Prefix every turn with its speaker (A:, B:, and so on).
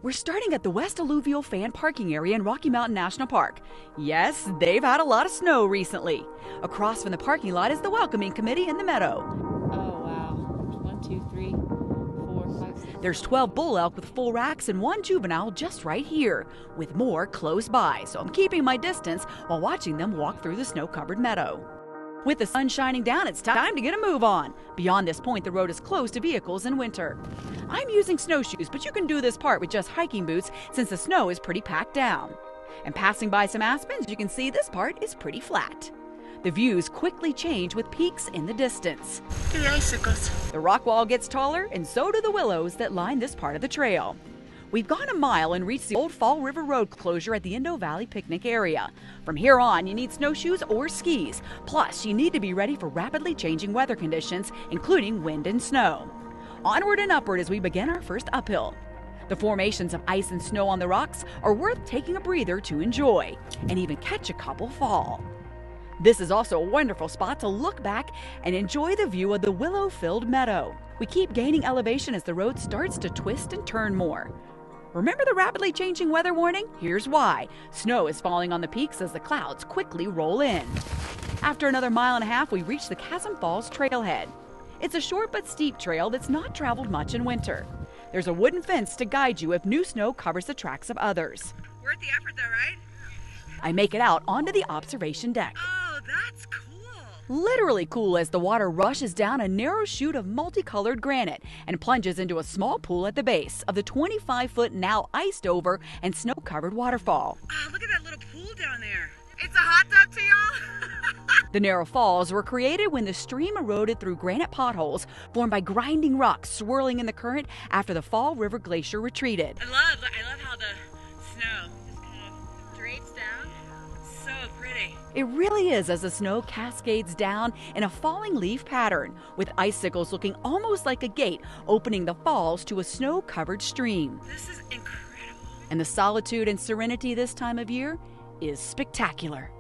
A: We're starting at the West Alluvial Fan parking area in Rocky Mountain National Park. Yes, they've had a lot of snow recently. Across from the parking lot is the welcoming committee in the meadow.
B: Oh, wow. 1, 2, 3, 4, 5, 6.
A: There's 12 bull elk with full racks and 1 juvenile just right here, with more close by, so I'm keeping my distance while watching them walk through the snow-covered meadow. With the sun shining down, it's time to get a move on. Beyond this point, the road is closed to vehicles in winter. I'm using snowshoes, but you can do this part with just hiking boots since the snow is pretty packed down. And passing by some aspens, you can see this part is pretty flat. The views quickly change with peaks in the distance.
C: The icicles.
A: The rock wall gets taller, and so do the willows that line this part of the trail. We've gone a mile and reached the old Fall River Road closure at the Indo Valley picnic area. From here on, you need snowshoes or skis. Plus, you need to be ready for rapidly changing weather conditions, including wind and snow. Onward and upward as we begin our first uphill. The formations of ice and snow on the rocks are worth taking a breather to enjoy, and even catch a couple fall. This is also a wonderful spot to look back and enjoy the view of the willow-filled meadow. We keep gaining elevation as the road starts to twist and turn more. Remember the rapidly changing weather warning? Here's why. Snow is falling on the peaks as the clouds quickly roll in. After another mile and a half, we reach the Chasm Falls Trailhead. It's a short but steep trail that's not traveled much in winter. There's a wooden fence to guide you if new snow covers the tracks of others.
C: Worth the effort though, right?
A: I make it out onto the observation deck.
C: Oh, that's cool.
A: Literally cool as the water rushes down a narrow chute of multicolored granite and plunges into a small pool at the base of the 25-foot now iced over and snow-covered waterfall.
C: Oh, look at that little pool down there. It's a hot tub to y'all.
A: The narrow falls were created when the stream eroded through granite potholes formed by grinding rocks swirling in the current after the Fall River Glacier retreated.
C: I love how the snow just kind of drapes down. So pretty.
A: It really is as the snow cascades down in a falling leaf pattern, with icicles looking almost like a gate opening the falls to a snow-covered stream.
C: This is incredible.
A: And the solitude and serenity this time of year is spectacular.